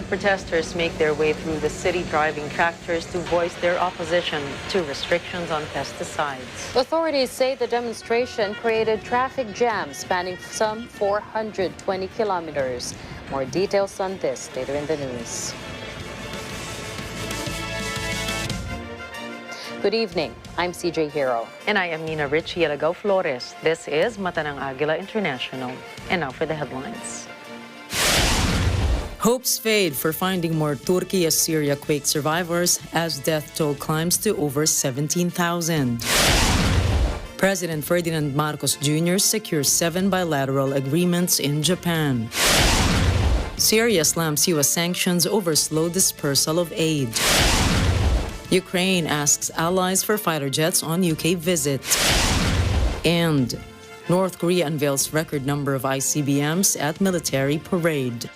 Protesters make their way through the city driving tractors to voice their opposition to restrictions on pesticides. Authorities say the demonstration created traffic jams spanning some 420 kilometers. More details on this later in the news. Good evening. I'm CJ Hero. And I am Nina Richie Alagaw Flores. This is Mata ng Agila International. And now for the headlines. Hopes fade for finding more Turkey-Syria quake survivors as death toll climbs to over 17,000. President Ferdinand Marcos Jr. secures 7 bilateral agreements in Japan. Syria slams U.S. sanctions over slow dispersal of aid. Ukraine asks allies for fighter jets on UK visit. And North Korea unveils record number of ICBMs at military parade.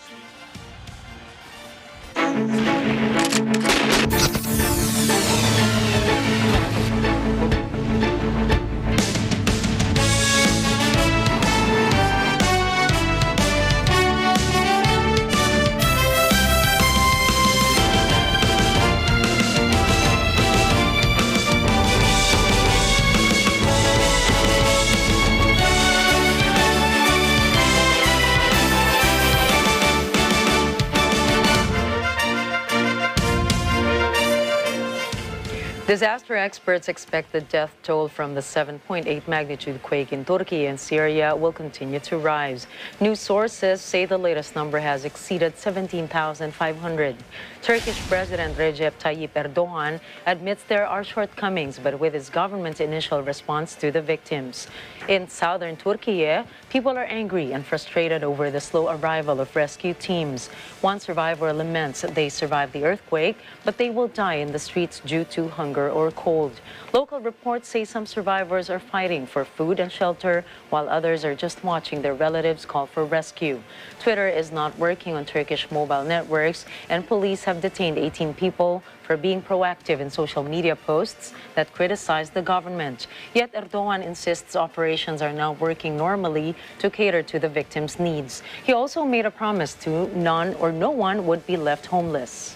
Disaster experts expect the death toll from the 7.8 magnitude quake in Turkey and Syria will continue to rise. News sources say the latest number has exceeded 17,500. Turkish President Recep Tayyip Erdogan admits there are shortcomings, but with his government's initial response to the victims. In southern Turkey, people are angry and frustrated over the slow arrival of rescue teams. One survivor laments they survived the earthquake, but they will die in the streets due to hunger or cold. Local reports say some survivors are fighting for food and shelter, while others are just watching their relatives call for rescue. Twitter is not working on Turkish mobile networks, and police have detained 18 people for being proactive in social media posts that criticize the government. Yet Erdogan insists operations are now working normally to cater to the victims' needs. He also made a promise to none or no one would be left homeless.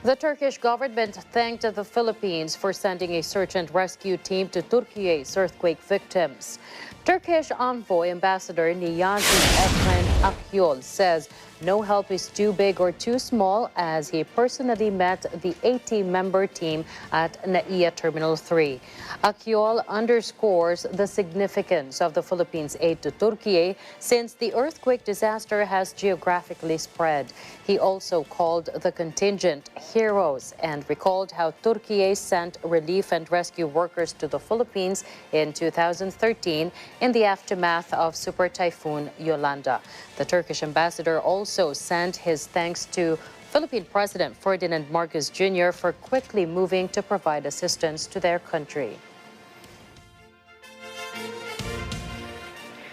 The Turkish government thanked the Philippines for sending a search and rescue team to Turkey's earthquake victims. Turkish envoy Ambassador Niyazi Efren Akyol says no help is too big or too small as he personally met the 80-member team at NAIA Terminal 3. Akyol underscores the significance of the Philippines' aid to Turkey since the earthquake disaster has geographically spread. He also called the contingent heroes and recalled how Turkey sent relief and rescue workers to the Philippines in 2013 in the aftermath of Super Typhoon Yolanda. The Turkish ambassador also sent his thanks to Philippine President Ferdinand Marcos Jr. for quickly moving to provide assistance to their country.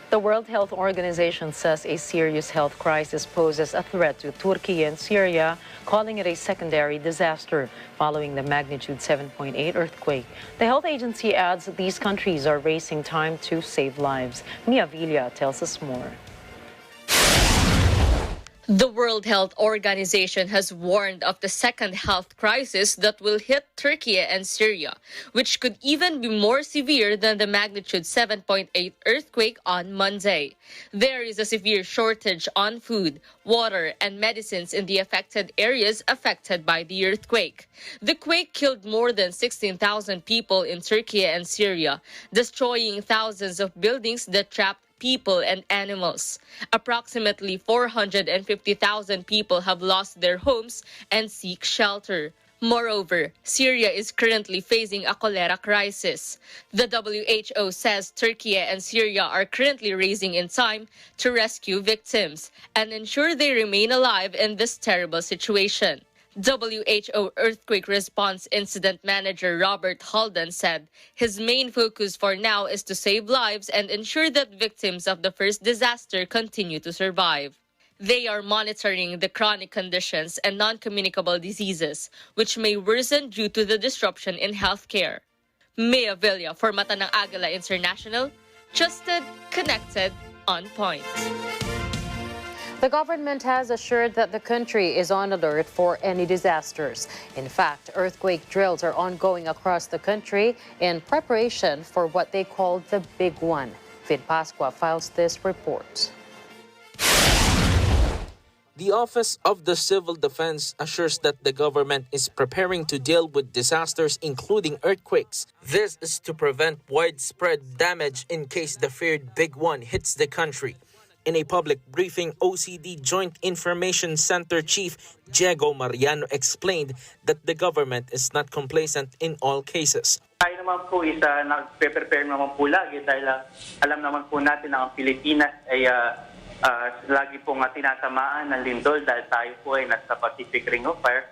The World Health Organization says a serious health crisis poses a threat to Turkey and Syria, calling it a secondary disaster following the magnitude 7.8 earthquake. The health agency adds these countries are racing time to save lives. Mia Villa tells us more. The World Health Organization has warned of the second health crisis that will hit Turkey and Syria, which could even be more severe than the magnitude 7.8 earthquake on Monday. There is a severe shortage on food, water, and medicines in the affected areas affected by the earthquake. The quake killed more than 16,000 people in Turkey and Syria, destroying thousands of buildings that trapped people and animals. Approximately 450,000 people have lost their homes and seek shelter. Moreover, Syria is currently facing a cholera crisis. The WHO says Turkey and Syria are currently racing in time to rescue victims and ensure they remain alive in this terrible situation. WHO Earthquake Response Incident Manager Robert Halden said his main focus for now is to save lives and ensure that victims of the first disaster continue to survive. They are monitoring the chronic conditions and non-communicable diseases, which may worsen due to the disruption in healthcare. Mia Villa for Mata ng Agila International, trusted, connected, on point. The government has assured that the country is on alert for any disasters. In fact, earthquake drills are ongoing across the country in preparation for what they call the big one. Vin Pascua files this report. The Office of the Civil Defense assures that the government is preparing to deal with disasters including earthquakes. This is to prevent widespread damage in case the feared big one hits the country. In a public briefing, OCD Joint Information Center Chief Diego Mariano explained that the government is not complacent in all cases. Tayo naman po is nagpe-prepare naman po lagi dahil alam naman po natin na ang Pilipinas ay lagi po tinatamaan ng lindol dahil tayo po ay nasa Pacific Ring of Fire.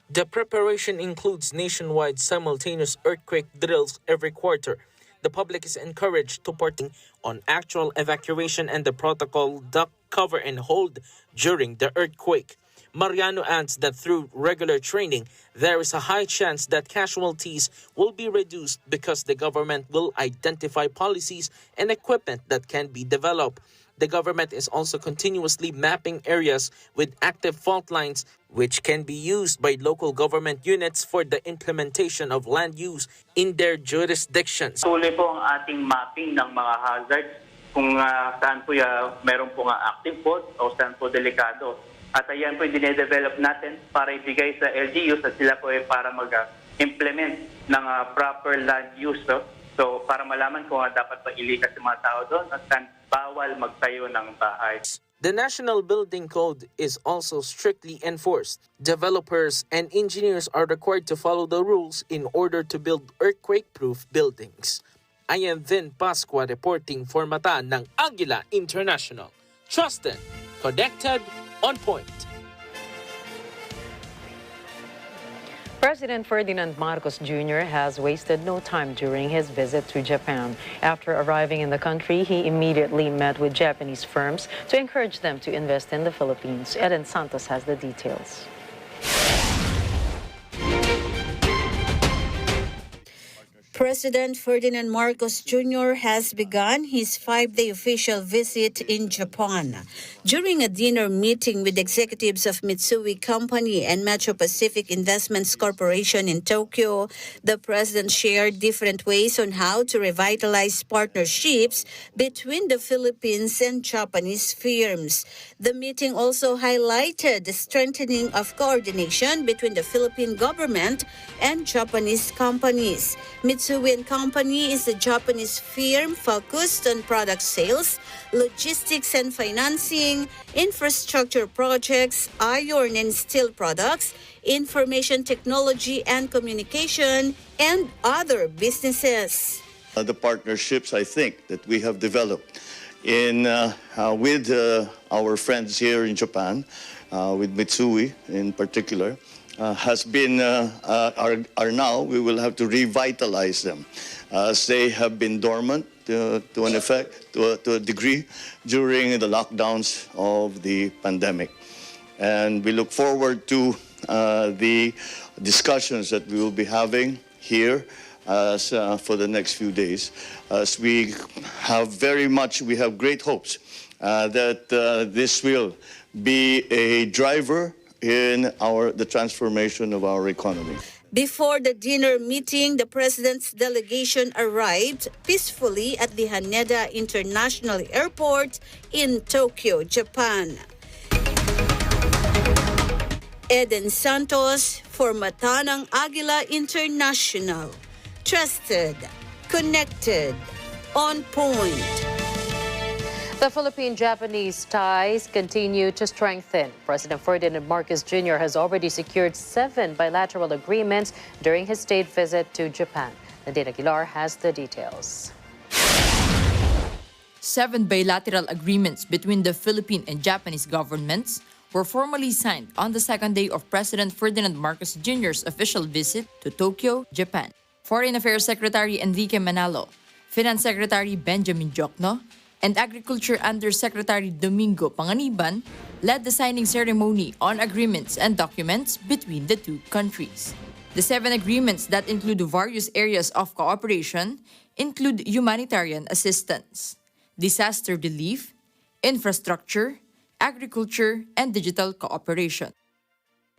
The preparation includes nationwide simultaneous earthquake drills every quarter. The public is encouraged to partake on actual evacuation and the protocol duck, cover, and hold during the earthquake. Mariano adds that through regular training, there is a high chance that casualties will be reduced because the government will identify policies and equipment that can be developed. The government is also continuously mapping areas with active fault lines, which can be used by local government units for the implementation of land use in their jurisdictions. Tuloy po ang ating mapping ng mga hazards kung saan po meron po active fault o saan po delikado. At ayan po yung dinedevelop natin para ibigay sa LGUs at sila po ay para mag-implement ng proper land use. So para malaman kung dapat pa ilikas yung mga tao doon at saan bawal magtayo ng bahay. The National Building Code is also strictly enforced. Developers and engineers are required to follow the rules in order to build earthquake-proof buildings. I am Vin Pascua reporting for Mata ng Agila International. Trusted, connected, on point. President Ferdinand Marcos Jr. has wasted no time during his visit to Japan. After arriving in the country, he immediately met with Japanese firms to encourage them to invest in the Philippines. Eden Santos has the details. President Ferdinand Marcos Jr. has begun his 5-day official visit in Japan. During a dinner meeting with executives of Mitsui Company and Metro Pacific Investments Corporation in Tokyo, the president shared different ways on how to revitalize partnerships between the Philippines and Japanese firms. The meeting also highlighted the strengthening of coordination between the Philippine government and Japanese companies. Mitsui & Company is a Japanese firm focused on product sales, logistics and financing, infrastructure projects, iron and steel products, information technology and communication, and other businesses. The partnerships, I think, that we have developed with our friends here in Japan, with Mitsui in particular, has been, are now, we will have to revitalize them as they have been dormant to an effect, to a degree, during the lockdowns of the pandemic. And we look forward to the discussions that we will be having here for the next few days, as we have great hopes that this will be a driver in the transformation of our economy. Before the dinner meeting, the president's delegation arrived peacefully at the Haneda International Airport in Tokyo, Japan. Eden Santos for Mata ng Agila International. Trusted, connected, on point. The Philippine-Japanese ties continue to strengthen. President Ferdinand Marcos Jr. has already secured 7 bilateral agreements during his state visit to Japan. Nadine Aguilar has the details. 7 bilateral agreements between the Philippine and Japanese governments were formally signed on the second day of President Ferdinand Marcos Jr.'s official visit to Tokyo, Japan. Foreign Affairs Secretary Enrique Manalo, Finance Secretary Benjamin Jokno, and Agriculture Undersecretary Domingo Panganiban led the signing ceremony on agreements and documents between the two countries. The 7 agreements that include various areas of cooperation include humanitarian assistance, disaster relief, infrastructure, agriculture, and digital cooperation.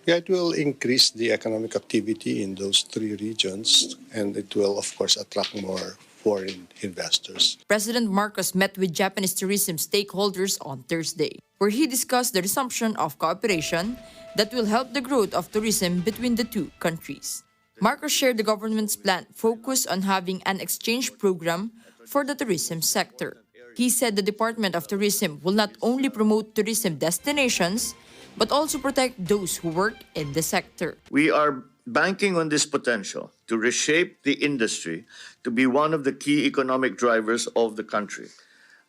Yeah, it will increase the economic activity in those three regions, and it will, of course, attract more foreign investors. President Marcos met with Japanese tourism stakeholders on Thursday, where he discussed the resumption of cooperation that will help the growth of tourism between the two countries. Marcos shared the government's plan focused on having an exchange program for the tourism sector. He said the Department of Tourism will not only promote tourism destinations, but also protect those who work in the sector. We are banking on this potential to reshape the industry to be one of the key economic drivers of the country.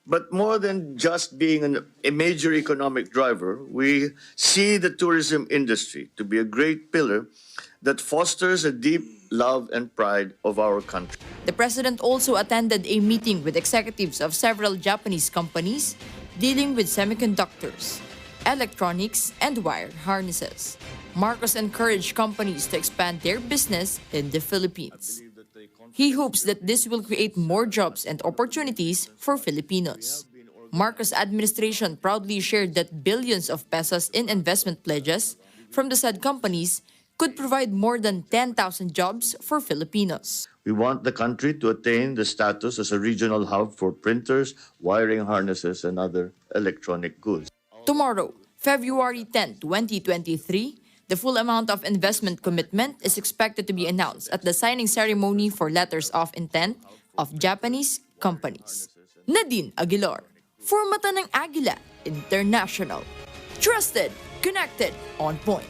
But more than just being a major economic driver, we see the tourism industry to be a great pillar that fosters a deep love and pride of our country. The president also attended a meeting with executives of several Japanese companies dealing with semiconductors, electronics, and wire harnesses. Marcos encouraged companies to expand their business in the Philippines. He hopes that this will create more jobs and opportunities for Filipinos. Marcos' administration proudly shared that billions of pesos in investment pledges from the said companies could provide more than 10,000 jobs for Filipinos. We want the country to attain the status as a regional hub for printers, wiring harnesses, and other electronic goods. Tomorrow, February 10, 2023, the full amount of investment commitment is expected to be announced at the signing ceremony for letters of intent of Japanese companies. Nadine Aguilar, for Mata ng Agila International. Trusted, connected, on point.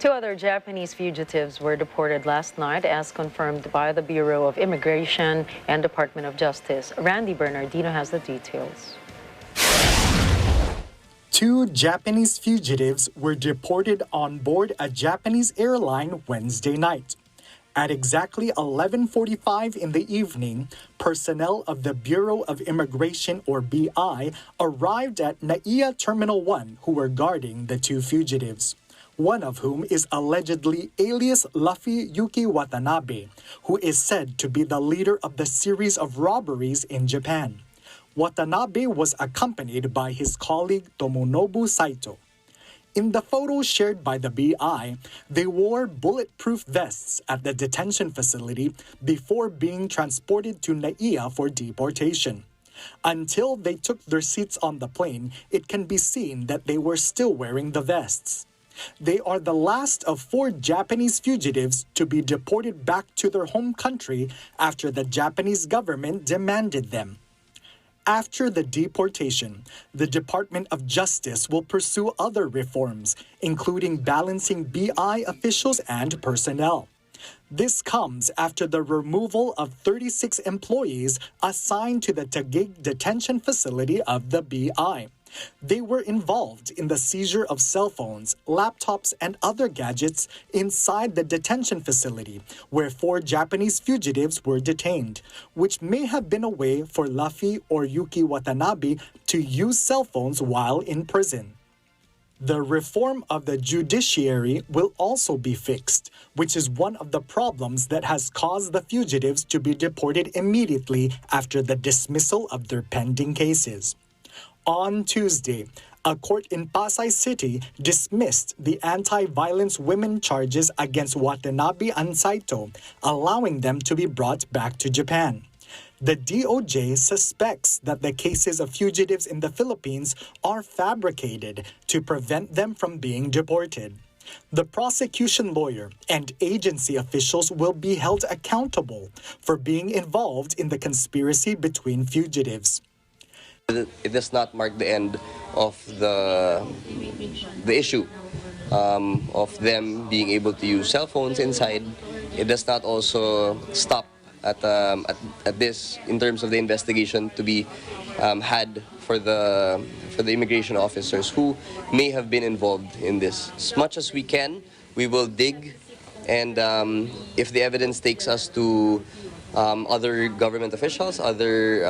Two other Japanese fugitives were deported last night, as confirmed by the Bureau of Immigration and Department of Justice. Randy Bernardino has the details. Two Japanese fugitives were deported on board a Japanese airline Wednesday night. At exactly 11:45 in the evening, personnel of the Bureau of Immigration, or BI, arrived at Naiya Terminal 1 who were guarding the two fugitives, one of whom is allegedly alias Luffy Yuki Watanabe, who is said to be the leader of the series of robberies in Japan. Watanabe was accompanied by his colleague Tomonobu Saito. In the photo shared by the BI, they wore bulletproof vests at the detention facility before being transported to Naiya for deportation. Until they took their seats on the plane, it can be seen that they were still wearing the vests. They are the last of 4 Japanese fugitives to be deported back to their home country after the Japanese government demanded them. After the deportation, the Department of Justice will pursue other reforms, including balancing BI officials and personnel. This comes after the removal of 36 employees assigned to the Taguig detention facility of the BI. They were involved in the seizure of cell phones, laptops, and other gadgets inside the detention facility, where 4 Japanese fugitives were detained, which may have been a way for Luffy or Yuki Watanabe to use cell phones while in prison. The reform of the judiciary will also be fixed, which is one of the problems that has caused the fugitives to be deported immediately after the dismissal of their pending cases. On Tuesday, a court in Pasay City dismissed the anti-violence women charges against Watanabe and Saito, allowing them to be brought back to Japan. The DOJ suspects that the cases of fugitives in the Philippines are fabricated to prevent them from being deported. The prosecution lawyer and agency officials will be held accountable for being involved in the conspiracy between fugitives. It does not mark the end of the issue of them being able to use cell phones inside. It does not also stop at this in terms of the investigation to be had for the immigration officers who may have been involved in this. As much as we can, we will dig, and if the evidence takes us to other government officials, other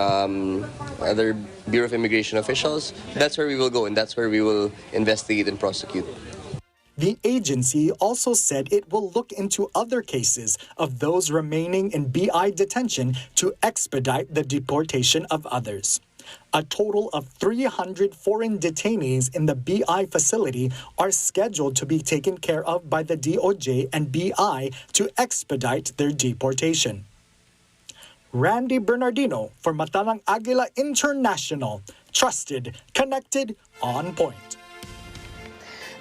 Bureau of Immigration officials, that's where we will go, and that's where we will investigate and prosecute. The agency also said it will look into other cases of those remaining in BI detention to expedite the deportation of others. A total of 300 foreign detainees in the BI facility are scheduled to be taken care of by the DOJ and BI to expedite their deportation. Randy Bernardino for Matalang Agila International. Trusted, connected, on point.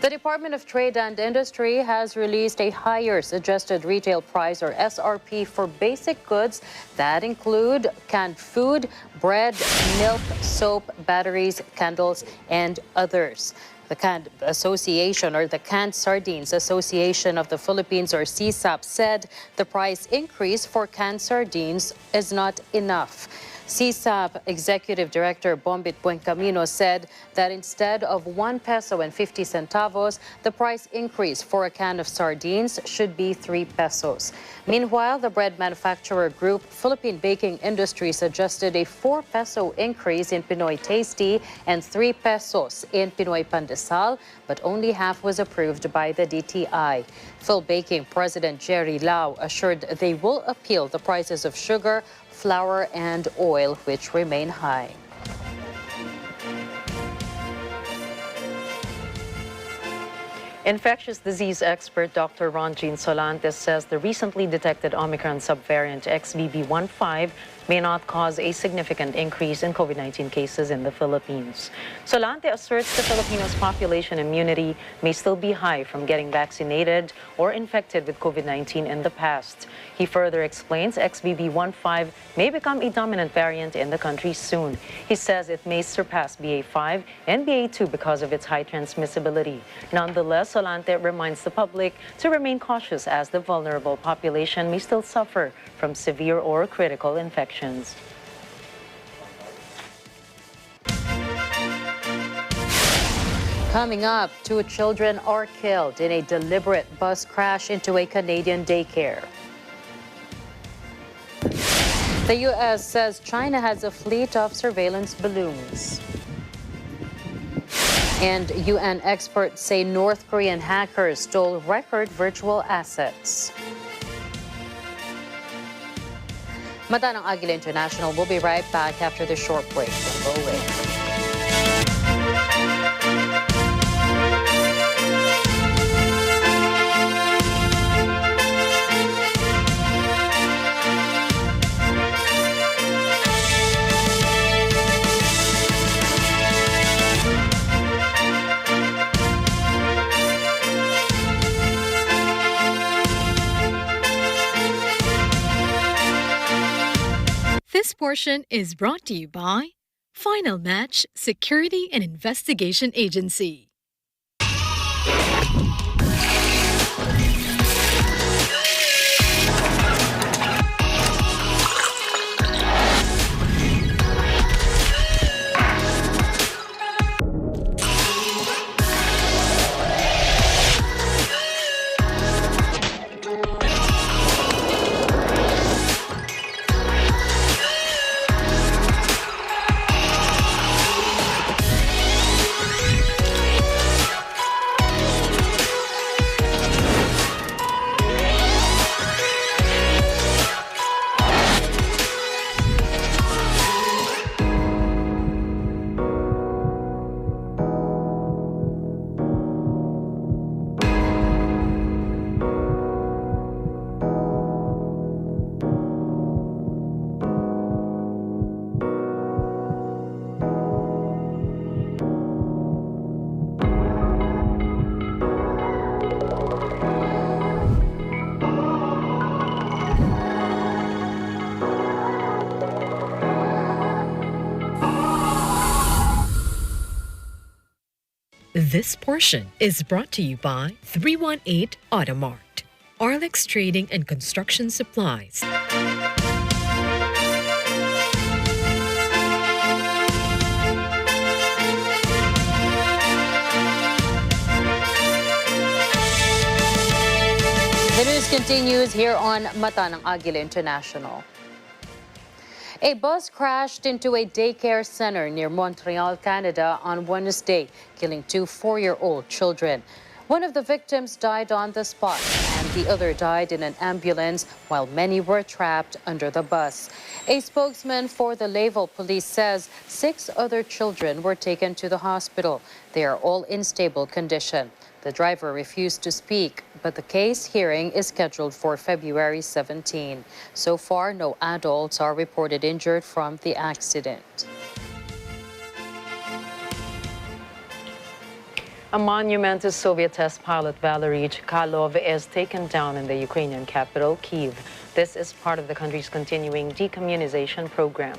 The Department of Trade and Industry has released a higher suggested retail price or SRP for basic goods that include canned food, bread, milk, soap, batteries, candles, and others. The Canned Association or the Canned Sardines Association of the Philippines or CSAP said the price increase for canned sardines is not enough. CSAP Executive Director Bombit Buencamino said that instead of 1 peso and 50 centavos, the price increase for a can of sardines should be 3 pesos. Meanwhile, the bread manufacturer group Philippine Baking Industry suggested a 4 peso increase in Pinoy Tasty and 3 pesos in Pinoy Pandesal, but only half was approved by the DTI. Phil Baking President Jerry Lau assured they will appeal the prices of sugar, flour, and oil, which remain high. Infectious disease expert Dr. Ronjean Solantes says the recently detected Omicron subvariant XBB.1.5 may not cause a significant increase in COVID-19 cases in the Philippines. Solante asserts the Filipinos' population immunity may still be high from getting vaccinated or infected with COVID-19 in the past. He further explains XBB.1.5 may become a dominant variant in the country soon. He says it may surpass BA.5 and BA.2 because of its high transmissibility. Nonetheless, Solante reminds the public to remain cautious as the vulnerable population may still suffer from severe or critical infections. Coming up, 2 children are killed in a deliberate bus crash into a Canadian daycare. The U.S. says China has a fleet of surveillance balloons. And UN experts say North Korean hackers stole record virtual assets. Matanang Agila International will be right back after the short break. Don't go away. This portion is brought to you by Final Match Security and Investigation Agency. This portion is brought to you by 318 Automart, Arlex Trading and Construction Supplies. The news continues here on Matanang Agila International. A bus crashed into a daycare center near Montreal, Canada on Wednesday, killing 2 4-year-old children. One of the victims died on the spot, and the other died in an ambulance while many were trapped under the bus. A spokesman for the Level police says 6 other children were taken to the hospital. They are all in stable condition. The driver refused to speak, but the case hearing is scheduled for February 17. So far, no adults are reported injured from the accident. A monument to Soviet test pilot Valery Chkalov is taken down in the Ukrainian capital, Kyiv. This is part of the country's continuing decommunization program.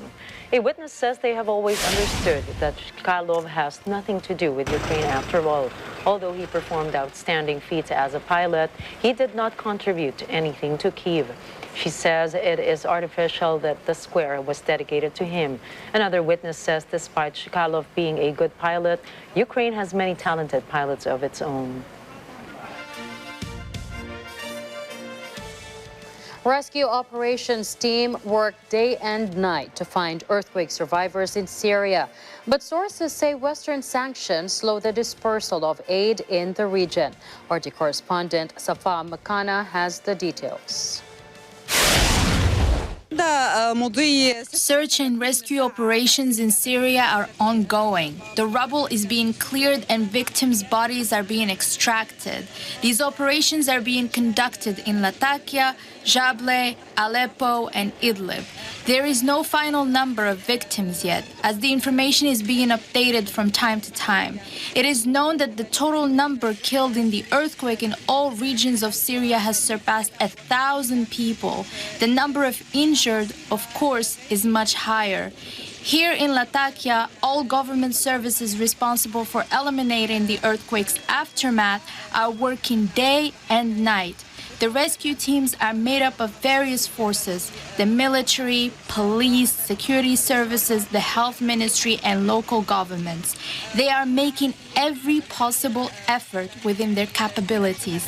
A witness says they have always understood that Chkalov has nothing to do with Ukraine after all. Although he performed outstanding feats as a pilot, he did not contribute anything to Kyiv. She says it is artificial that the square was dedicated to him. Another witness says despite Chkalov being a good pilot, Ukraine has many talented pilots of its own. Rescue operations team worked day and night to find earthquake survivors in Syria. But sources say Western sanctions slow the dispersal of aid in the region. RT correspondent Safa Makana has the details. Search and rescue operations in Syria are ongoing. The rubble is being cleared and victims' bodies are being extracted. These operations are being conducted in Latakia, Jable, Aleppo, and Idlib. There is no final number of victims yet, as the information is being updated from time to time. It is known that the total number killed in the earthquake in all regions of Syria has surpassed 1,000 people. The number of injured, of course, is much higher. Here in Latakia, all government services responsible for eliminating the earthquake's aftermath are working day and night. The rescue teams are made up of various forces: the military, police, security services, the health ministry, and local governments. They are making every possible effort within their capabilities.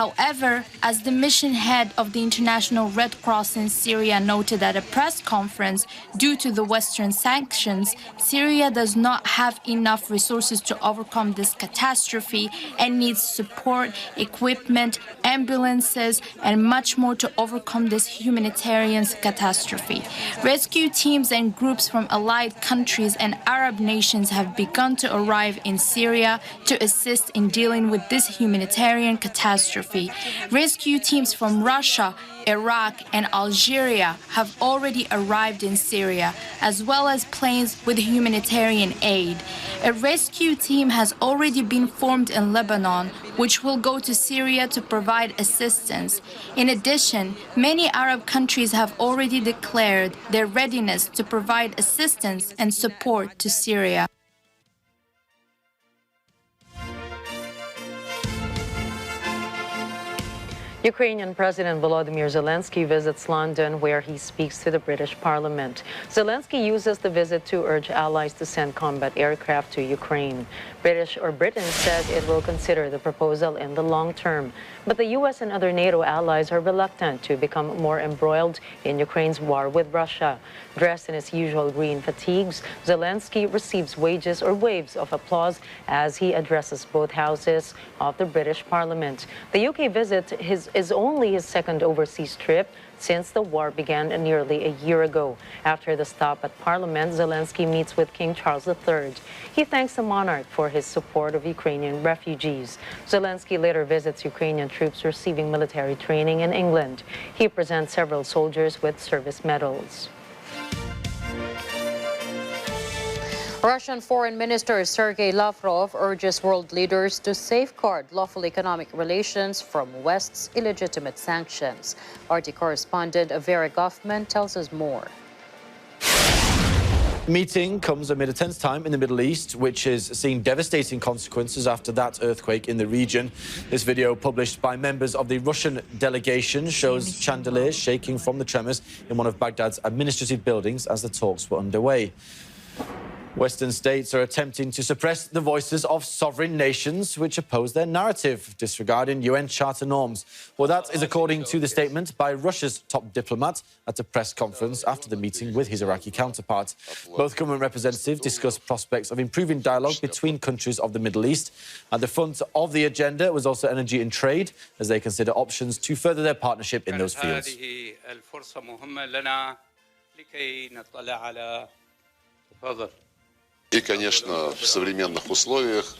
However, as the mission head of the International Red Cross in Syria noted at a press conference, due to the Western sanctions, Syria does not have enough resources to overcome this catastrophe and needs support, equipment, ambulances, and much more to overcome this humanitarian catastrophe. Rescue teams and groups from allied countries and Arab nations have begun to arrive in Syria to assist in dealing with this humanitarian catastrophe. Rescue teams from Russia, Iraq, and Algeria have already arrived in Syria, as well as planes with humanitarian aid. A rescue team has already been formed in Lebanon, which will go to Syria to provide assistance. In addition, many Arab countries have already declared their readiness to provide assistance and support to Syria. Ukrainian President Volodymyr Zelensky visits London, where he speaks to the British Parliament. Zelensky uses the visit to urge allies to send combat aircraft to Ukraine. Britain says it will consider the proposal in the long term. But the U.S. and other NATO allies are reluctant to become more embroiled in Ukraine's war with Russia. Dressed in his usual green fatigues, Zelensky receives waves of applause as he addresses both houses of the British Parliament. The UK visit is only his second overseas trip since the war began nearly a year ago. After the stop at Parliament, Zelensky meets with King Charles III. He thanks the monarch for his support of Ukrainian refugees. Zelensky later visits Ukrainian troops receiving military training in England. He presents several soldiers with service medals. Russian Foreign Minister Sergei Lavrov urges world leaders to safeguard lawful economic relations from West's illegitimate sanctions. RT correspondent Vera Goffman tells us more. The meeting comes amid a tense time in the Middle East, which is seeing devastating consequences after that earthquake in the region. This video, published by members of the Russian delegation, shows chandeliers shaking from the tremors in one of Baghdad's administrative buildings as the talks were underway. Western states are attempting to suppress the voices of sovereign nations which oppose their narrative, disregarding UN Charter norms. Well, that is according to the statement by Russia's top diplomat at a press conference after the meeting with his Iraqi counterpart. Both government representatives discussed prospects of improving dialogue between countries of the Middle East. At the front of the agenda was also energy and trade, as they consider options to further their partnership in those fields.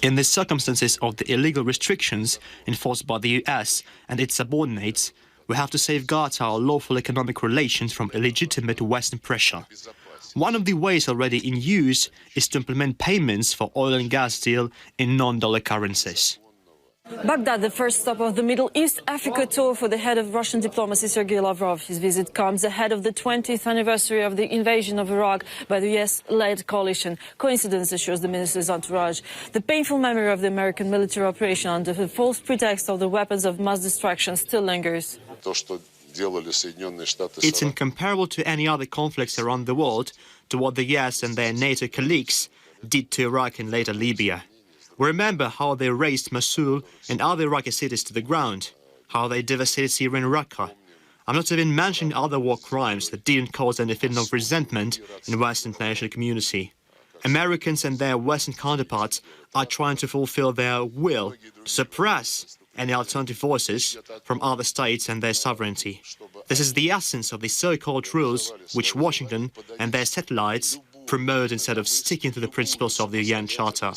In the circumstances of the illegal restrictions enforced by the US and its subordinates, we have to safeguard our lawful economic relations from illegitimate Western pressure. One of the ways already in use is to implement payments for oil and gas deal in non-dollar currencies. Baghdad, the first stop of the Middle East Africa tour for the head of Russian diplomacy, Sergei Lavrov. His visit comes ahead of the 20th anniversary of the invasion of Iraq by the US-led coalition. Coincidence, assures the minister's entourage. The painful memory of the American military operation under the false pretext of the weapons of mass destruction still lingers. It's incomparable to any other conflicts around the world to what the US and their NATO colleagues did to Iraq and later Libya. We remember how they razed Mosul and other Iraqi cities to the ground, how they devastated Syria and Raqqa. I'm not even mentioning other war crimes that didn't cause any feeling of resentment in the Western international community. Americans and their Western counterparts are trying to fulfill their will to suppress any alternative voices from other states and their sovereignty. This is the essence of the so-called rules which Washington and their satellites promote instead of sticking to the principles of the UN Charter.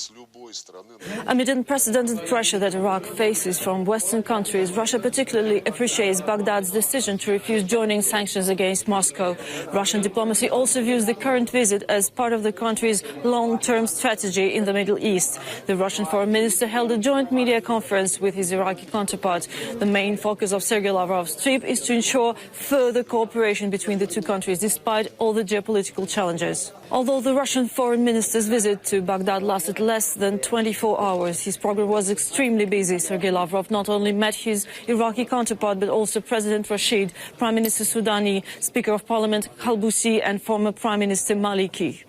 Amid unprecedented pressure that Iraq faces from Western countries, Russia particularly appreciates Baghdad's decision to refuse joining sanctions against Moscow. Russian diplomacy also views the current visit as part of the country's long-term strategy in the Middle East. The Russian foreign minister held a joint media conference with his Iraqi counterpart. The main focus of Sergei Lavrov's trip is to ensure further cooperation between the two countries, despite all the geopolitical challenges. Although the Russian foreign minister's visit to Baghdad lasted less than 24 hours, his program was extremely busy. Sergei Lavrov not only met his Iraqi counterpart, but also President Rashid, Prime Minister Soudani, Speaker of Parliament Khalbousi, and former Prime Minister Maliki.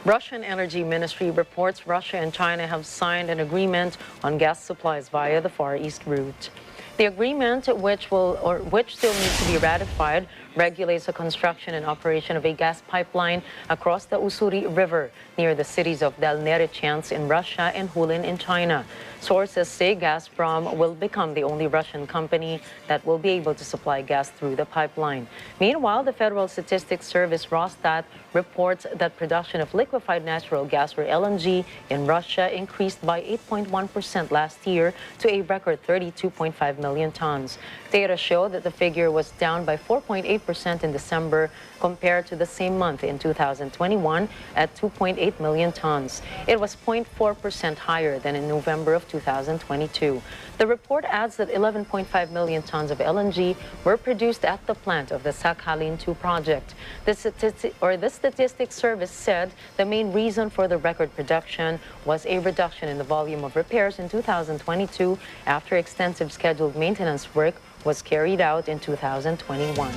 Russian Energy Ministry reports Russia and China have signed an agreement on gas supplies via the Far East route. The agreement, which still needs to be ratified, regulates the construction and operation of a gas pipeline across the Ussuri River near the cities of Dalneretchansk in Russia and Hulin in China. Sources say Gazprom will become the only Russian company that will be able to supply gas through the pipeline. Meanwhile, the Federal Statistics Service Rosstat reports that production of liquefied natural gas, or LNG, in Russia increased by 8.1% last year to a record 32.5 million tons. Data show that the figure was down by 4.8% in December compared to the same month in 2021 at 2.8 million tons. It was 0.4% higher than in November of 2022. The report adds that 11.5 million tons of LNG were produced at the plant of the Sakhalin 2 project. The Statistics Service said the main reason for the record production was a reduction in the volume of repairs in 2022 after extensive scheduled maintenance work was carried out in 2021.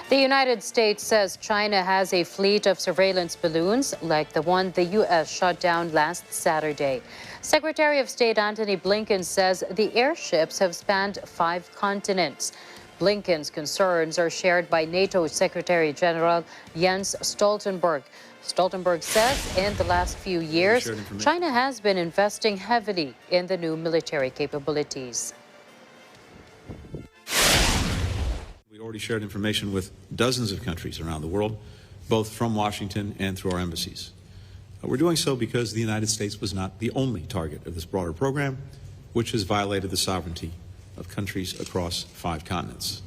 The United States says China has a fleet of surveillance balloons like the one the U.S. shot down last Saturday. Secretary of State Antony Blinken says the airships have spanned 5 continents. Blinken's concerns are shared by NATO Secretary General Jens Stoltenberg. Stoltenberg says in the last few years, China has been investing heavily in the new military capabilities. We already shared information with dozens of countries around the world, both from Washington and through our embassies. We're doing so because the United States was not the only target of this broader program, which has violated the sovereignty of countries across 5 continents.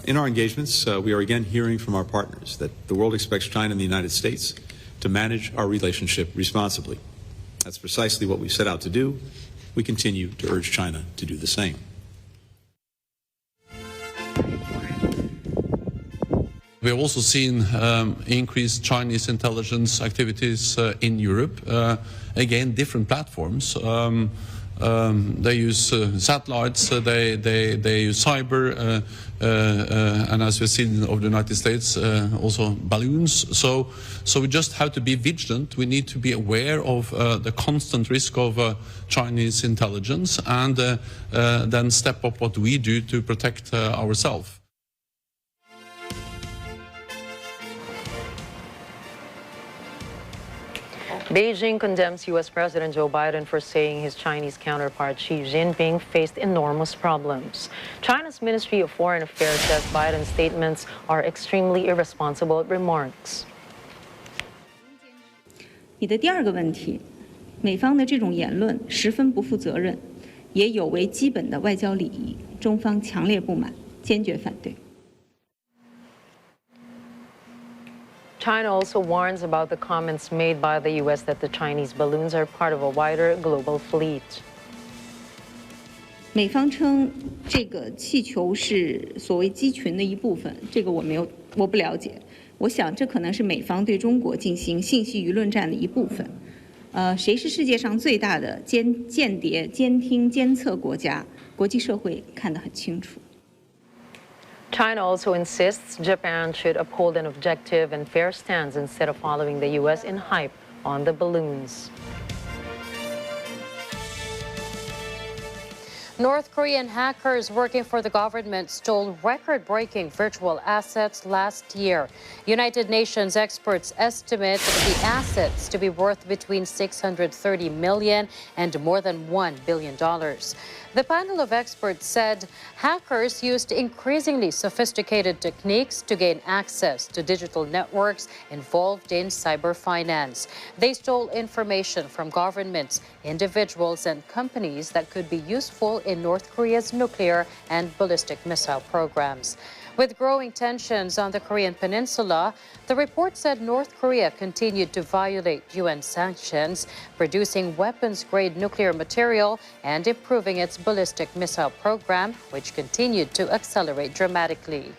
In our engagements, we are again hearing from our partners that the world expects China and the United States to manage our relationship responsibly. That's precisely what we set out to do. We continue to urge China to do the same. We have also seen increased Chinese intelligence activities in Europe, again, different platforms. they use satellites, they use cyber, and as we've seen of the United States, also balloons. So we just have to be vigilant. We need to be aware of the constant risk of Chinese intelligence, and then step up what we do to protect ourselves. Beijing condemns U.S. President Joe Biden for saying his Chinese counterpart Xi Jinping faced enormous problems. China's Ministry of Foreign Affairs says Biden's statements are extremely irresponsible remarks. 你的第二个问题，美方的这种言论十分不负责任，也有违基本的外交礼仪，中方强烈不满，坚决反对。 China also warns about the comments made by the U.S. that the Chinese balloons are part of a wider global fleet. 美方称这个气球是所谓机群的一部分，这个我不了解。我想这可能是美方对中国进行信息舆论战的一部分。谁是世界上最大的间谍、监听、监测国家？国际社会看得很清楚。 China also insists Japan should uphold an objective and fair stance instead of following the U.S. in hype on the balloons. North Korean hackers working for the government stole record-breaking virtual assets last year. United Nations experts estimate the assets to be worth between $630 million and more than $1 billion. The panel of experts said hackers used increasingly sophisticated techniques to gain access to digital networks involved in cyber finance. They stole information from governments, individuals, and companies that could be useful in North Korea's nuclear and ballistic missile programs. With growing tensions on the Korean peninsula, the report said North Korea continued to violate UN sanctions, producing weapons-grade nuclear material and improving its ballistic missile program, which continued to accelerate dramatically.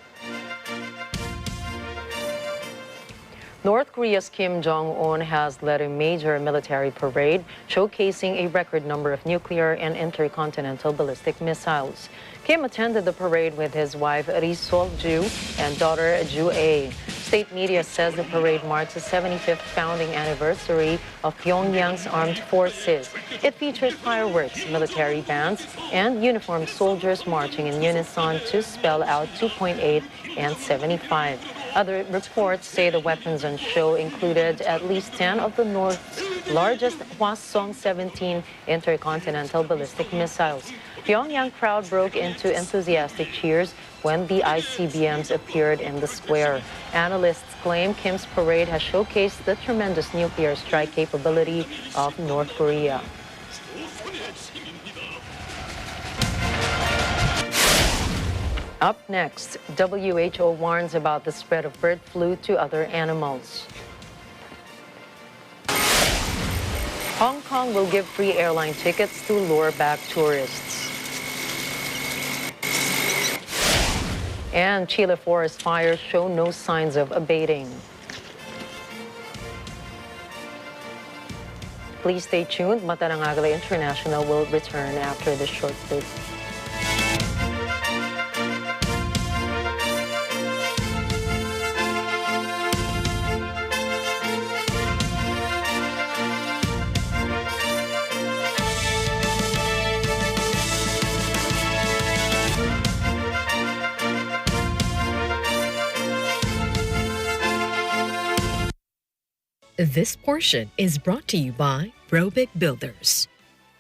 North Korea's Kim Jong-un has led a major military parade showcasing a record number of nuclear and intercontinental ballistic missiles. Kim attended the parade with his wife Ri Sol-ju and daughter Ju-ae. State media says the parade marks the 75th founding anniversary of Pyongyang's armed forces. It features fireworks, military bands, and uniformed soldiers marching in unison to spell out 2.8 and 75. Other reports say the weapons on show included at least 10 of the North's largest Hwasong-17 intercontinental ballistic missiles. Pyongyang crowd broke into enthusiastic cheers when the ICBMs appeared in the square. Analysts claim Kim's parade has showcased the tremendous nuclear strike capability of North Korea. Up next, WHO warns about the spread of bird flu to other animals. Hong Kong will give free airline tickets to lure back tourists. And Chile forest fires show no signs of abating. Please stay tuned. Mata ng Agila International will return after this short break. This portion is brought to you by Robic Builders,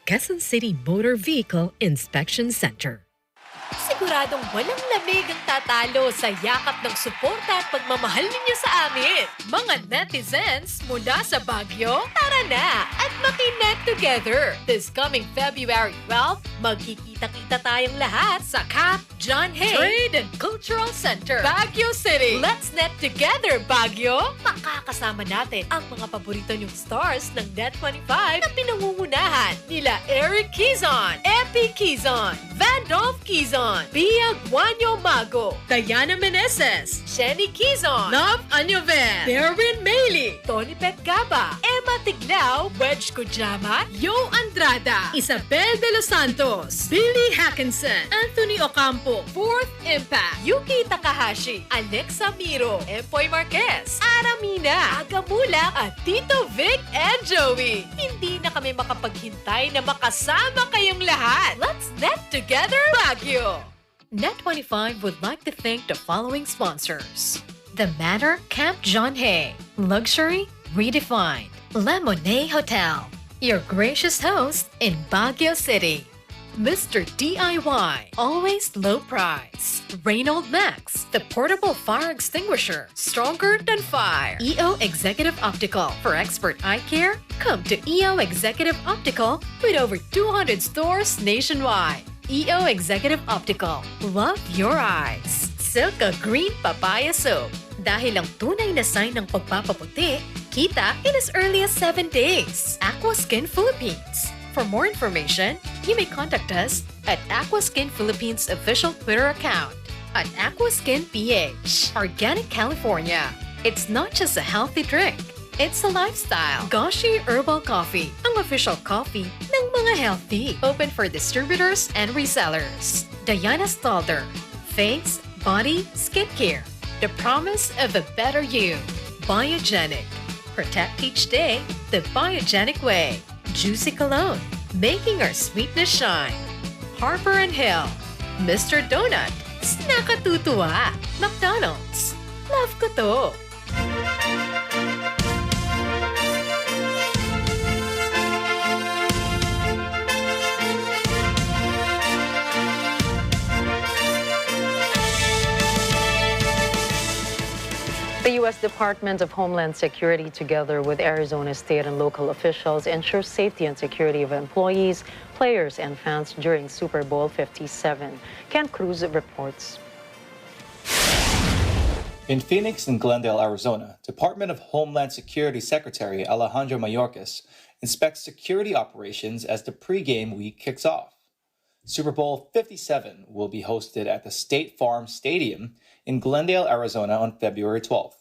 Quezon City Motor Vehicle Inspection Center. Siguradong walang lamig ang tatalo sa yakap ng suporta at pagmamahal ninyo sa amin. Mga netizens mula sa Baguio, tara na at maki-net together. This coming February 12, magkikita-kita tayong lahat sa CAP John Hay Trade and Cultural Center, Baguio City. Let's net together, Baguio! Makakasama natin ang mga paborito niyong stars ng Net25 na pinangungunahan nila Eric Quezon, Epi Quezon, Vandolph Quezon, Pia Guanyo Mago, Diana Meneses, Jenny Quezon, Love Anyoven, Berwin May Pili, Tony Petgaba, Emma Tiglao, Wedge Kojama, Yo Andrada, Isabel de los Santos, Billy Hackinson, Anthony Ocampo, Fourth Impact, Yuki Takahashi, Alexa Miro, Empoy Marquez, Aramina, Agamula, at Tito Vic and Joey. Hindi na kami makapaghintay na makasama kayong lahat. Let's net together Baguio! Net25 would like to thank the following sponsors. The Manor Camp John Hay, Luxury Redefined, Lemonade Hotel, your gracious host in Baguio City. Mr. DIY, always low price. Reynold Max, the portable fire extinguisher, stronger than fire. EO Executive Optical, for expert eye care, come to EO Executive Optical with over 200 stores nationwide. EO Executive Optical, love your eyes. Silka Green Papaya Soap, dahil ang tunay na sign ng pagpapaputi, kita in as early as 7 days. Aquaskin Philippines. For more information, you may contact us at Aquaskin Philippines official Twitter account at Aquaskin PH. Organic California. It's not just a healthy drink. It's a lifestyle. Goshi Herbal Coffee, ang official coffee ng mga healthy. Open for distributors and resellers. Diana Stalder, face, body, skincare. The promise of a better you. Biogenic. Protect each day the biogenic way. Juicy Cologne, making our sweetness shine. Harper and Hill, Mr. Donut, nakatutuwa. McDonald's, love ko to. The U.S. Department of Homeland Security, together with Arizona state and local officials, ensures safety and security of employees, players, and fans during Super Bowl 57. Ken Cruz reports. In Phoenix and Glendale, Arizona, Department of Homeland Security Secretary Alejandro Mayorkas inspects security operations as the pregame week kicks off. Super Bowl 57 will be hosted at the State Farm Stadium in Glendale, Arizona on February 12th.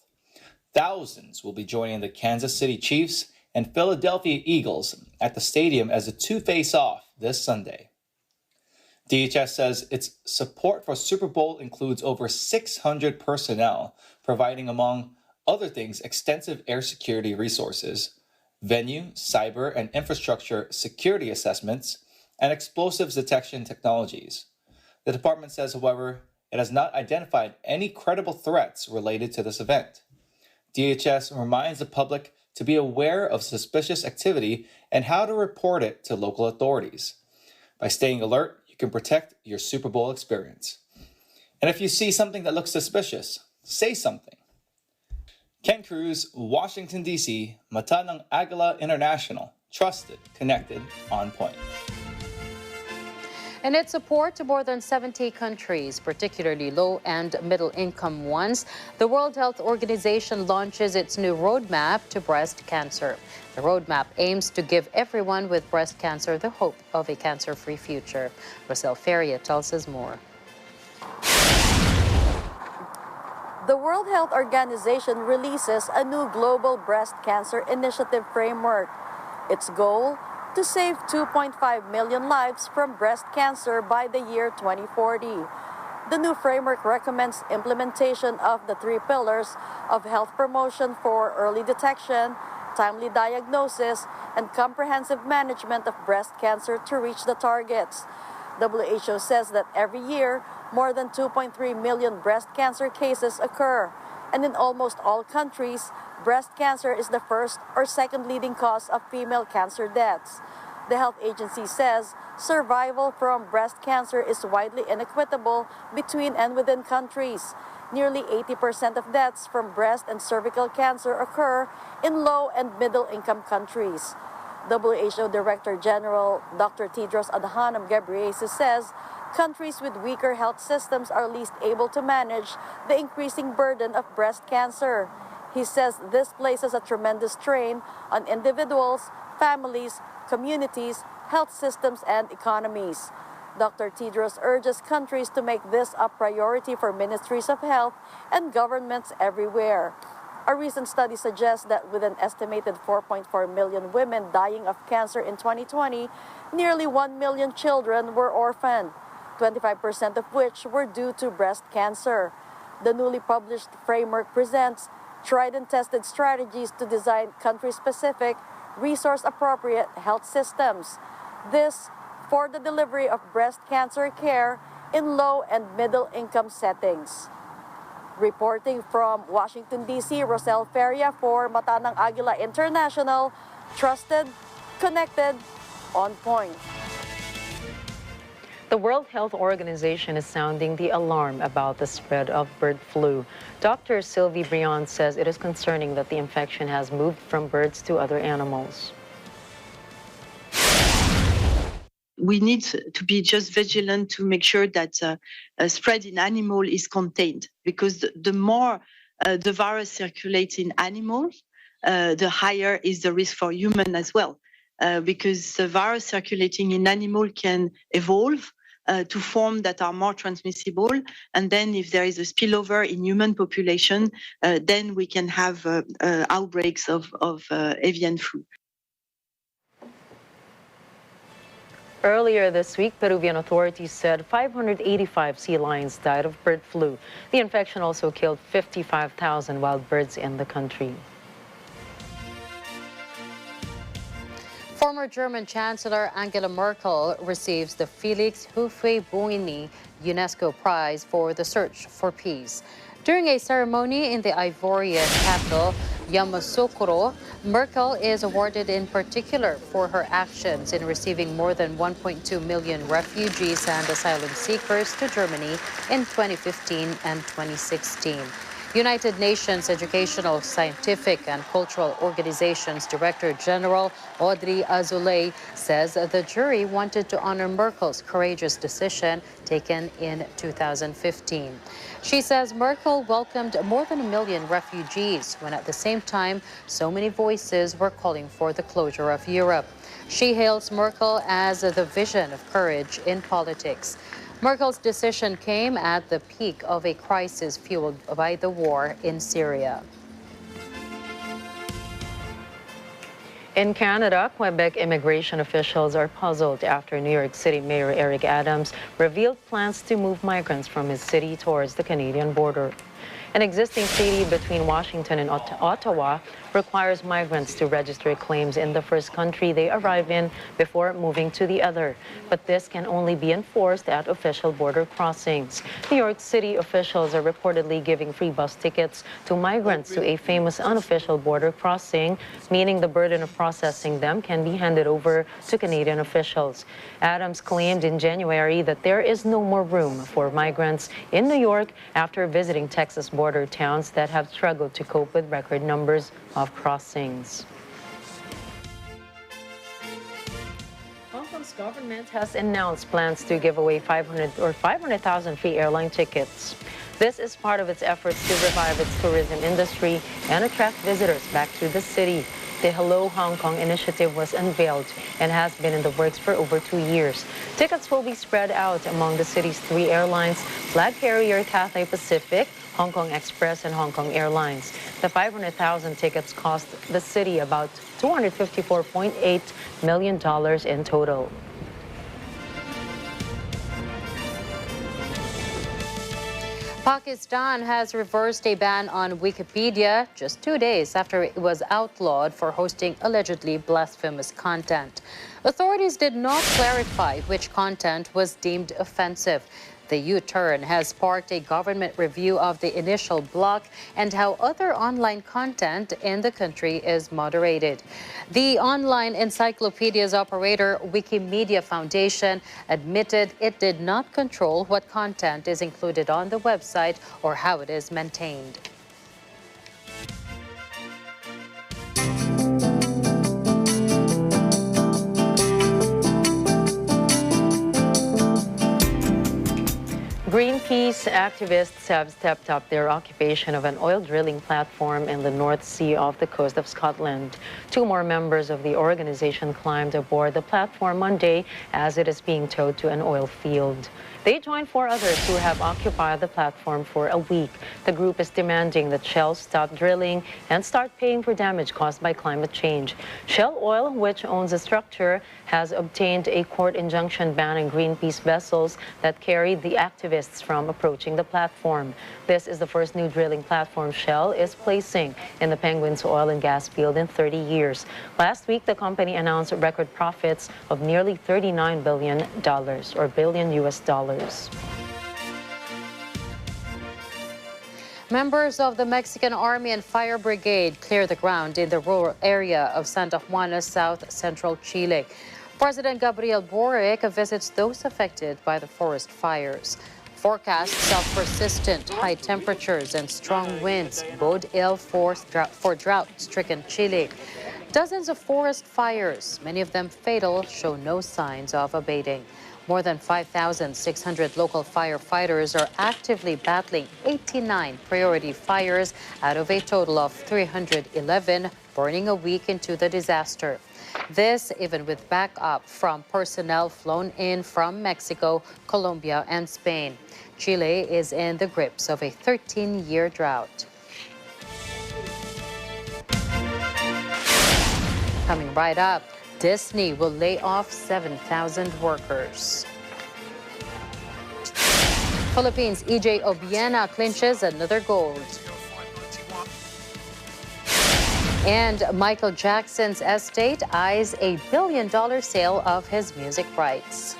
Thousands will be joining the Kansas City Chiefs and Philadelphia Eagles at the stadium as the two face off this Sunday. DHS says its support for Super Bowl includes over 600 personnel, providing, among other things, extensive air security resources, venue, cyber, and infrastructure security assessments, and explosives detection technologies. The department says, however, it has not identified any credible threats related to this event. DHS reminds the public to be aware of suspicious activity and how to report it to local authorities. By staying alert, you can protect your Super Bowl experience. And if you see something that looks suspicious, say something. Ken Cruz, Washington, D.C., Mata ng Agila International. Trusted, connected, on point. In its support to more than 70 countries, particularly low and middle income ones, the World Health Organization launches its new roadmap to breast cancer. The roadmap aims to give everyone with breast cancer the hope of a cancer-free future. Rosel Feria tells us more. The World Health Organization releases a new global breast cancer initiative framework. Its goal? To save 2.5 million lives from breast cancer by the year 2040. The new framework recommends implementation of the 3 pillars of health promotion for early detection, timely diagnosis, and comprehensive management of breast cancer to reach the targets. WHO says that every year, more than 2.3 million breast cancer cases occur, and in almost all countries, breast cancer is the first or second leading cause of female cancer deaths. The health agency says survival from breast cancer is widely inequitable between and within countries. Nearly 80% of deaths from breast and cervical cancer occur in low and middle income countries. WHO Director General Dr. Tedros Adhanom Ghebreyesus says countries with weaker health systems are least able to manage the increasing burden of breast cancer. He says this places a tremendous strain on individuals, families, communities, health systems, and economies. Dr. Tedros urges countries to make this a priority for ministries of health and governments everywhere. A recent study suggests that with an estimated 4.4 million women dying of cancer in 2020, nearly 1 million children were orphaned, 25% of which were due to breast cancer. The newly published framework presents tried and tested strategies to design country-specific, resource-appropriate health systems. This for the delivery of breast cancer care in low and middle-income settings. Reporting from Washington, D.C., Rosel Feria for Mata ng Agila International, trusted, connected, on point. The World Health Organization is sounding the alarm about the spread of bird flu. Dr. Sylvie Briand says it is concerning that the infection has moved from birds to other animals. We need to be just vigilant to make sure that a spread in animal is contained, because the more the virus circulates in animals, the higher is the risk for human as well, because the virus circulating in animal can evolve to form that are more transmissible, and then if there is a spillover in human population, then we can have outbreaks of avian flu. Earlier this week, Peruvian authorities said 585 sea lions died of bird flu. The infection also killed 55,000 wild birds in the country. Former German Chancellor Angela Merkel receives the Felix Houphouët-Boigny UNESCO Prize for the Search for Peace. During a ceremony in the Ivorian capital, Yamoussoukro, Merkel is awarded in particular for her actions in receiving more than 1.2 million refugees and asylum seekers to Germany in 2015 and 2016. United Nations Educational, Scientific and Cultural Organization's Director General Audrey Azoulay says the jury wanted to honor Merkel's courageous decision taken in 2015. She says Merkel welcomed more than 1 million refugees when at the same time so many voices were calling for the closure of Europe. She hails Merkel as the vision of courage in politics. Merkel's decision came at the peak of a crisis fueled by the war in Syria. In Canada, Quebec immigration officials are puzzled after New York City Mayor Eric Adams revealed plans to move migrants from his city towards the Canadian border. An existing treaty between Washington and Ottawa requires migrants to register claims in the first country they arrive in before moving to the other. But this can only be enforced at official border crossings. New York City officials are reportedly giving free bus tickets to migrants to a famous unofficial border crossing, meaning the burden of processing them can be handed over to Canadian officials. Adams claimed in January that there is no more room for migrants in New York after visiting Texas border towns that have struggled to cope with record numbers of crossings. Hong Kong's government has announced plans to give away 500,000 free airline tickets. This is part of its efforts to revive its tourism industry and attract visitors back to the city. The Hello Hong Kong initiative was unveiled and has been in the works for over 2 years. Tickets will be spread out among the city's 3 airlines, flag carrier Cathay Pacific, Hong Kong Express, and Hong Kong Airlines. The 500,000 tickets cost the city about $254.8 million in total. Pakistan has reversed a ban on Wikipedia just 2 days after it was outlawed for hosting allegedly blasphemous content. Authorities did not clarify which content was deemed offensive. The U-turn has sparked a government review of the initial block and how other online content in the country is moderated. The online encyclopedia's operator, Wikimedia Foundation, admitted it did not control what content is included on the website or how it is maintained. Greenpeace activists have stepped up their occupation of an oil drilling platform in the North Sea off the coast of Scotland. 2 more members of the organization climbed aboard the platform Monday as it is being towed to an oil field. They joined 4 others who have occupied the platform for a week. The group is demanding that Shell stop drilling and start paying for damage caused by climate change. Shell Oil, which owns the structure, has obtained a court injunction banning Greenpeace vessels that carried the activists from approaching the platform. This is the first new drilling platform Shell is placing in the Penguins oil and gas field in 30 years. Last week, the company announced record profits of nearly $39 billion, or billion US dollars. Members of the Mexican Army and Fire Brigade cleared the ground in the rural area of Santa Juana, south-central Chile. President Gabriel Boric visits those affected by the forest fires. Forecasts of persistent high temperatures and strong winds bode ill for drought-stricken Chile. Dozens of forest fires, many of them fatal, show no signs of abating. More than 5,600 local firefighters are actively battling 89 priority fires out of a total of 311 burning a week into the disaster. This even with backup from personnel flown in from Mexico, Colombia, and Spain. Chile is in the grips of a 13-year drought. Coming right up, Disney will lay off 7,000 workers. Philippines' EJ Obiena clinches another gold. And Michael Jackson's estate eyes a billion-dollar sale of his music rights.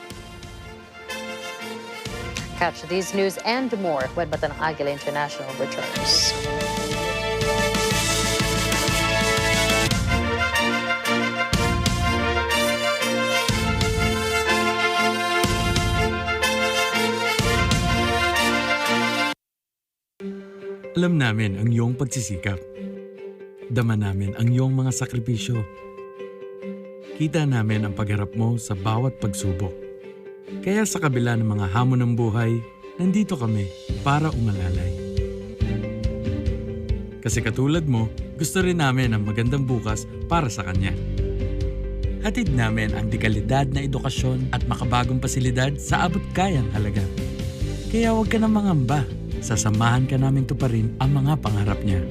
Catch these news and more when Agila International returns. Alam namin ang iyong pagsisikap. Dama namin ang iyong mga sakripisyo. Kita namin ang pagharap mo sa bawat pagsubok. Kaya sa kabila ng mga hamon ng buhay, nandito kami para umalalay. Kasi katulad mo, gusto rin namin ang magandang bukas para sa kanya. Hatid namin ang dekalidad na edukasyon at makabagong pasilidad sa abot kayang halaga. Kaya huwag ka na mangamba. Sasamahan ka namin tuparin ang mga pangarap niya.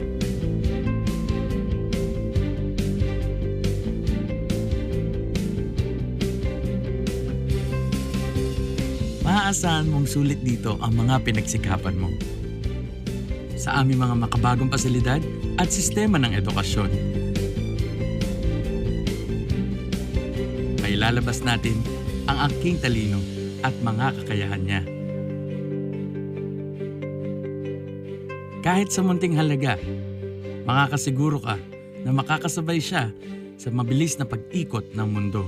Maaasahan mong sulit dito ang mga pinagsikapan mo. Sa aming mga makabagong pasilidad at sistema ng edukasyon. May lalabas natin ang aking talino at mga kakayahan niya. Kahit sa munting halaga, makakasiguro ka na makakasabay siya sa mabilis na pag-ikot ng mundo.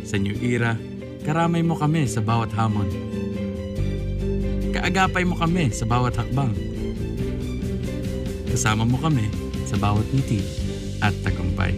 Sa New Era, karamay mo kami sa bawat hamon. Kaagapay mo kami sa bawat hakbang. Kasama mo kami sa bawat ngiti at tagumpay.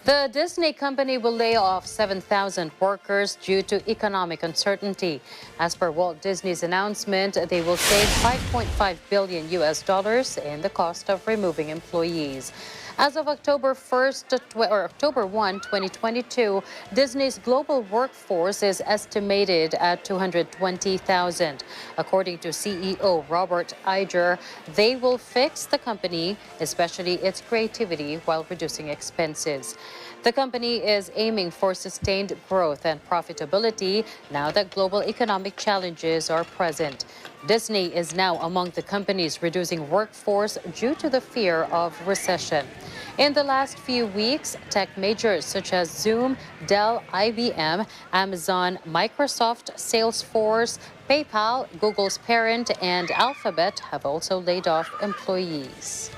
The Disney company will lay off 7,000 workers due to economic uncertainty. As per Walt Disney's announcement, they will save $5.5 billion in the cost of removing employees. As of October 1, 2022, Disney's global workforce is estimated at 220,000. According to CEO Robert Iger, they will fix the company, especially its creativity, while reducing expenses. The company is aiming for sustained growth and profitability now that global economic challenges are present. Disney is now among the companies reducing workforce due to the fear of recession. In the last few weeks, tech majors such as Zoom, Dell, IBM, Amazon, Microsoft, Salesforce, PayPal, Google's parent, and Alphabet have also laid off employees.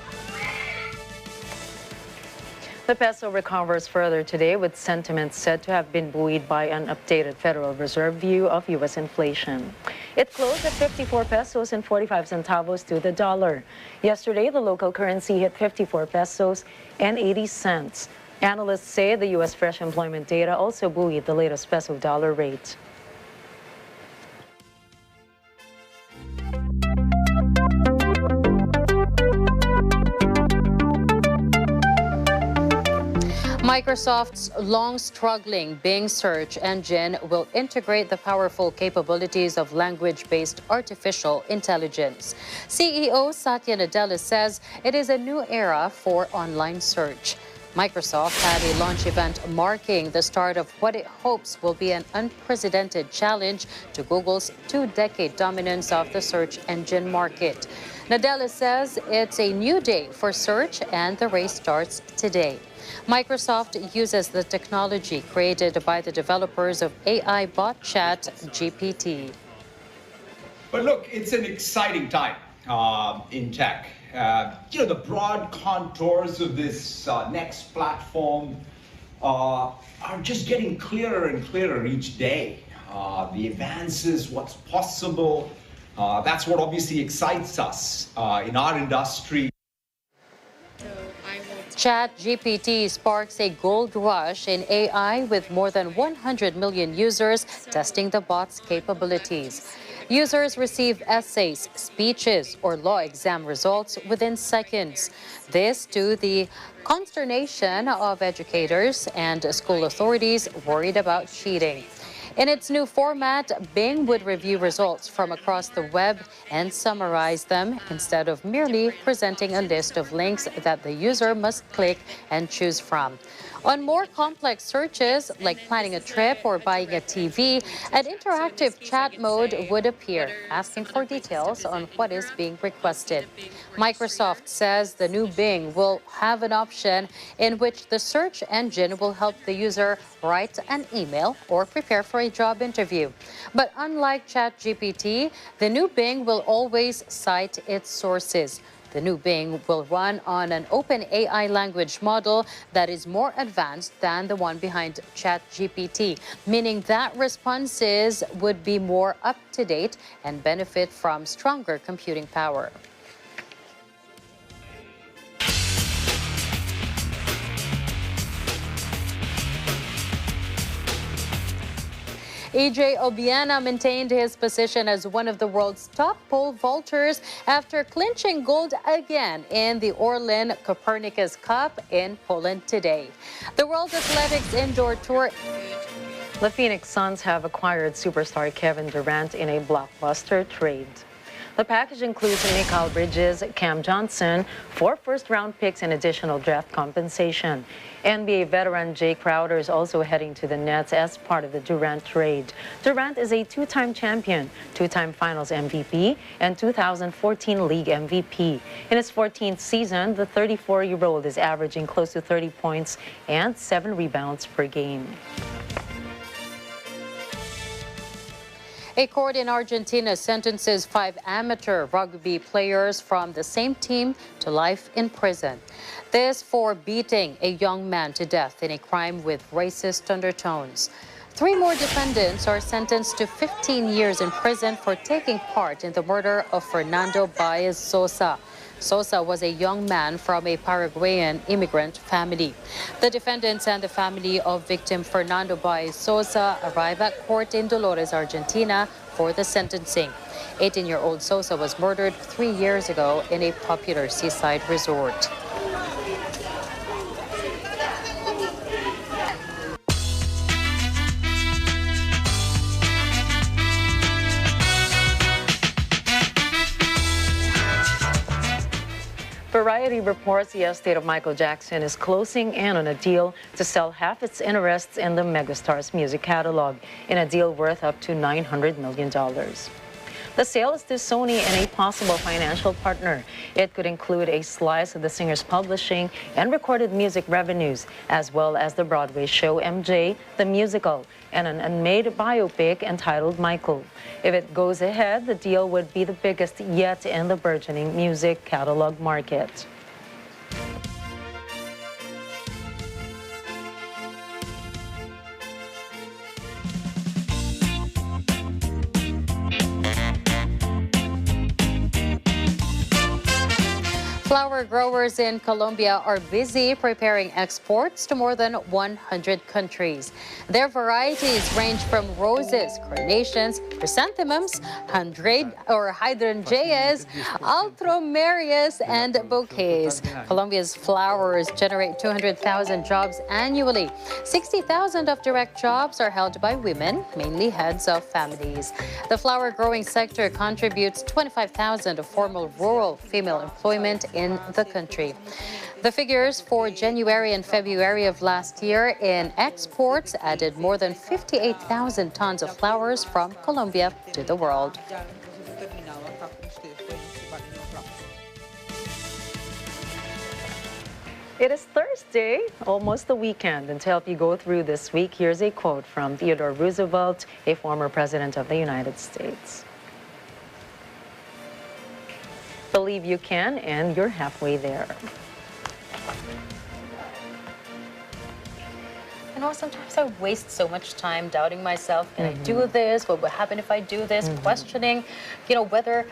The peso recovers further today, with sentiment said to have been buoyed by an updated Federal Reserve view of U.S. inflation. It closed at 54 pesos and 45 centavos to the dollar. Yesterday, the local currency hit 54 pesos and 80 cents. Analysts say the U.S. fresh employment data also buoyed the latest peso-dollar rate. Microsoft's long-struggling Bing search engine will integrate the powerful capabilities of language-based artificial intelligence. CEO Satya Nadella says it is a new era for online search. Microsoft had a launch event marking the start of what it hopes will be an unprecedented challenge to Google's two-decade dominance of the search engine market. Nadella says it's a new day for search and the race starts today. Microsoft uses the technology created by the developers of AI bot chat GPT. But look, it's an exciting time in tech. The broad contours of this next platform are just getting clearer and clearer each day. The advances, what's possible, that's what obviously excites us in our industry. ChatGPT sparks a gold rush in AI with more than 100 million users testing the bot's capabilities. Users receive essays, speeches, or law exam results within seconds. This to the consternation of educators and school authorities worried about cheating. In its new format, Bing would review results from across the web and summarize them instead of merely presenting a list of links that the user must click and choose from. On more complex searches, like planning a trip or buying a TV, an interactive chat mode would appear, asking for details on what is being requested. Microsoft says the new Bing will have an option in which the search engine will help the user write an email or prepare for a job interview. But unlike ChatGPT, the new Bing will always cite its sources. The new Bing will run on an open AI language model that is more advanced than the one behind ChatGPT, meaning that responses would be more up-to-date and benefit from stronger computing power. EJ Obiena maintained his position as one of the world's top pole vaulters after clinching gold again in the Orlin Copernicus Cup in Poland today. The World Athletics Indoor Tour. The Phoenix Suns have acquired superstar Kevin Durant in a blockbuster trade. The package includes Mikal Bridges, Cam Johnson, 4 first-round picks, and additional draft compensation. NBA veteran Jay Crowder is also heading to the Nets as part of the Durant trade. Durant is a 2-time champion, 2-time Finals MVP, and 2014 League MVP. In his 14th season, the 34-year-old is averaging close to 30 points and 7 rebounds per game. A court in Argentina sentences 5 amateur rugby players from the same team to life in prison. This for beating a young man to death in a crime with racist undertones. 3 more defendants are sentenced to 15 years in prison for taking part in the murder of Fernando Baez Sosa. Sosa was a young man from a Paraguayan immigrant family. The defendants and the family of victim Fernando Baez Sosa arrive at court in Dolores, Argentina for the sentencing. 18-year-old Sosa was murdered 3 years ago in a popular seaside resort. Variety reports the estate of Michael Jackson is closing in on a deal to sell half its interests in the megastar's music catalog in a deal worth up to $900 million. The sale is to Sony and a possible financial partner. It could include a slice of the singer's publishing and recorded music revenues, as well as the Broadway show MJ, the musical, and an unmade biopic entitled Michael. If it goes ahead, the deal would be the biggest yet in the burgeoning music catalog market. Flower growers in Colombia are busy preparing exports to more than 100 countries. Their varieties range from roses, carnations, chrysanthemums, hydrangeas, altromerias, and bouquets. Colombia's flowers generate 200,000 jobs annually. 60,000 of direct jobs are held by women, mainly heads of families. The flower growing sector contributes 25,000 of formal rural female employment in the country. The figures for January and February of last year in exports added more than 58,000 tons of flowers from Colombia to the world. It is Thursday, almost the weekend, and to help you go through this week, here's a quote from Theodore Roosevelt, a former president of the United States. Believe you can, and you're halfway there. You know, sometimes I waste so much time doubting myself. Can I do this? What would happen if I do this? Questioning, you know, whether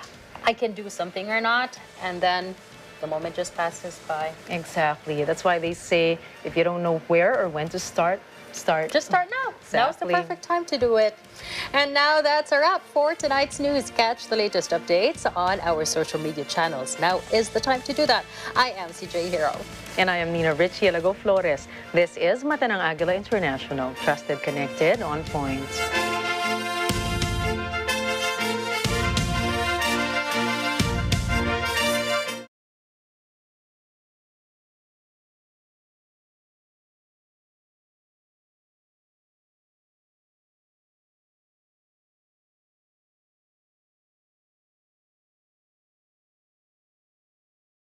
I can do something or not. And then the moment just passes by. Exactly. That's why they say if you don't know where or when to start, Just start now. Exactly. Now's the perfect time to do it. And now that's a wrap for tonight's news. Catch the latest updates on our social media channels. Now is the time to do that. I am CJ Hero. And I am Nina Richie Alago Flores. This is Mata ng Agila International. Trusted, connected, on point.